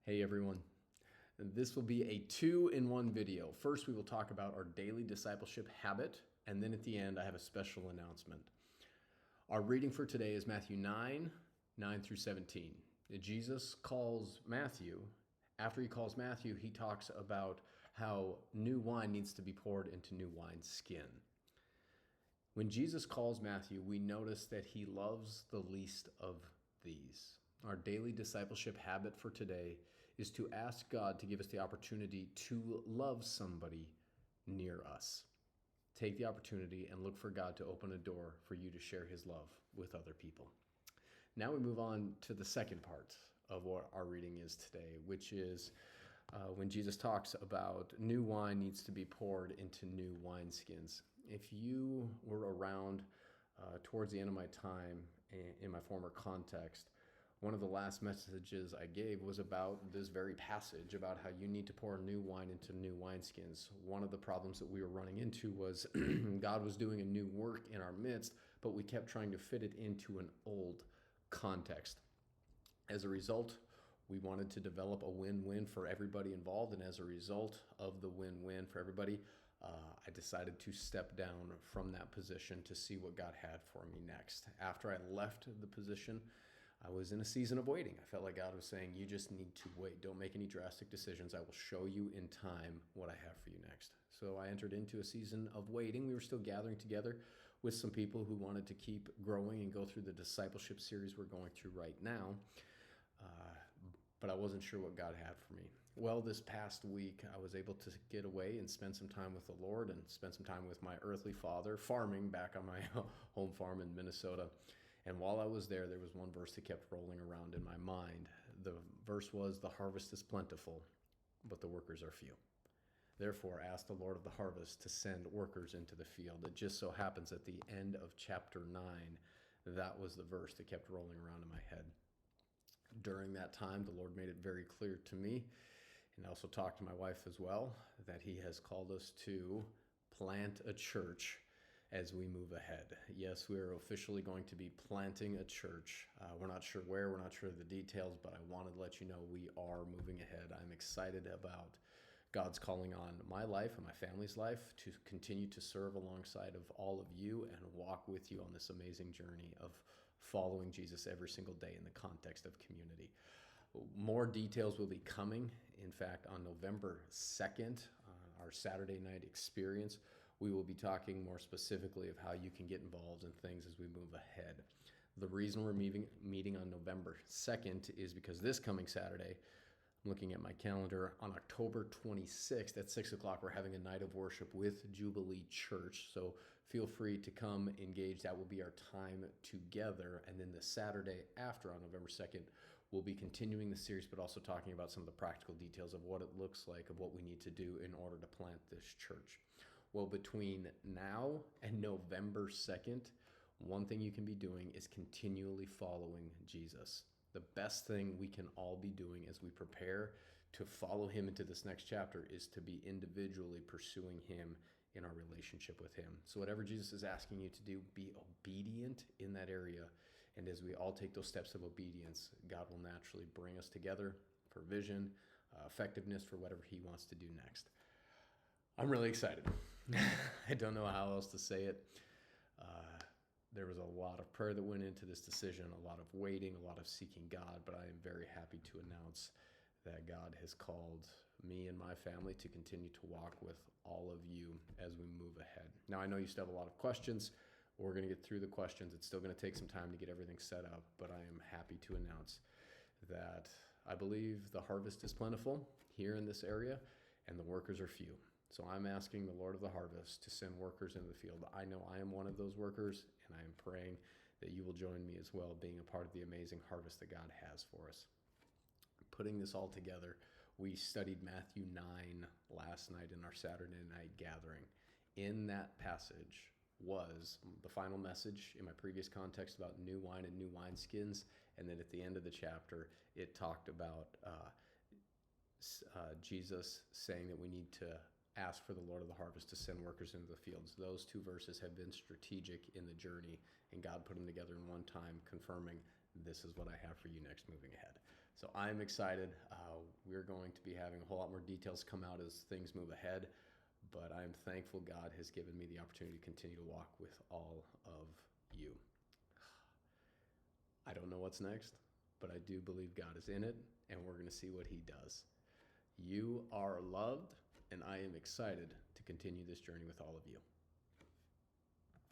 Hey everyone. This will be a 2-in-1 video. First, we will talk about our daily discipleship habit, and then at the end, I have a special announcement. Our reading for today is Matthew 9 through 17. Jesus calls Matthew. After he calls Matthew, he talks about how new wine needs to be poured into new wineskin. When Jesus calls Matthew, we notice that he loves the least of these. Our daily discipleship habit for today is to ask God to give us the opportunity to love somebody near us. Take the opportunity and look for God to open a door for you to share his love with other people. Now we move on to the second part of what our reading is today, which is when Jesus talks about new wine needs to be poured into new wineskins. If you were around towards the end of my time in my former context, one of the last messages I gave was about this very passage, about how you need to pour new wine into new wineskins. One of the problems that we were running into was God was doing a new work in our midst, but we kept trying to fit it into an old context. As a result, we wanted to develop a win-win for everybody involved, and as a result of the win-win for everybody, I decided to step down from that position to see what God had for me next. After I left the position, I was in a season of waiting. I felt like God was saying, you just need to wait. Don't make any drastic decisions. I will show you in time what I have for you next. So I entered into a season of waiting. We were still gathering together with some people who wanted to keep growing and go through the discipleship series we're going through right now. But I wasn't sure what God had for me. Well, this past week, I was able to get away and spend some time with the Lord and spend some time with my earthly father, farming back on my home farm in Minnesota. And while I was there, there was one verse that kept rolling around in my mind. The verse was, "The harvest is plentiful, but the workers are few. Therefore, ask the Lord of the harvest to send workers into the field." It just so happens at the end of chapter 9, that was the verse that kept rolling around in my head. During that time, the Lord made it very clear to me, and I also talked to my wife as well, that he has called us to plant a church as we move ahead. Yes, we are officially going to be planting a church. We're not sure where, we're not sure of the details, but I wanted to let you know we are moving ahead. I'm excited about God's calling on my life and my family's life to continue to serve alongside of all of you and walk with you on this amazing journey of following Jesus every single day in the context of community. More details will be coming. In fact, on November 2nd, our Saturday night experience, we will be talking more specifically of how you can get involved in things as we move ahead. The reason we're meeting on November 2nd is because this coming Saturday, I'm looking at my calendar, on October 26th at 6 o'clock, we're having a night of worship with Jubilee Church. So feel free to come engage. That will be our time together. And then the Saturday after, on November 2nd, we'll be continuing the series, but also talking about some of the practical details of what it looks like, of what we need to do in order to plant this church. Well, between now and November 2nd, one thing you can be doing is continually following Jesus. The best thing we can all be doing as we prepare to follow him into this next chapter is to be individually pursuing him in our relationship with him. So whatever Jesus is asking you to do, be obedient in that area. And as we all take those steps of obedience, God will naturally bring us together for vision, effectiveness for whatever he wants to do next. I'm really excited. I don't know how else to say it. There was a lot of prayer that went into this decision, a lot of waiting, a lot of seeking God, but I am very happy to announce that God has called me and my family to continue to walk with all of you as we move ahead. Now, I know you still have a lot of questions. We're going to get through the questions. It's still going to take some time to get everything set up, but I am happy to announce that I believe the harvest is plentiful here in this area, and the workers are few. So I'm asking the Lord of the harvest to send workers into the field. I know I am one of those workers, and I am praying that you will join me as well, being a part of the amazing harvest that God has for us. Putting this all together, we studied Matthew 9 last night in our Saturday night gathering. In that passage was the final message in my previous context about new wine and new wineskins, and then at the end of the chapter, it talked about Jesus saying that we need to ask for the Lord of the harvest to send workers into the fields. Those two verses have been strategic in the journey, and God put them together in one time, confirming this is what I have for you next moving ahead. So I'm excited. We're going to be having a whole lot more details come out as things move ahead, but I'm thankful God has given me the opportunity to continue to walk with all of you. I don't know what's next, but I do believe God is in it, and we're going to see what he does. You are loved, and I am excited to continue this journey with all of you.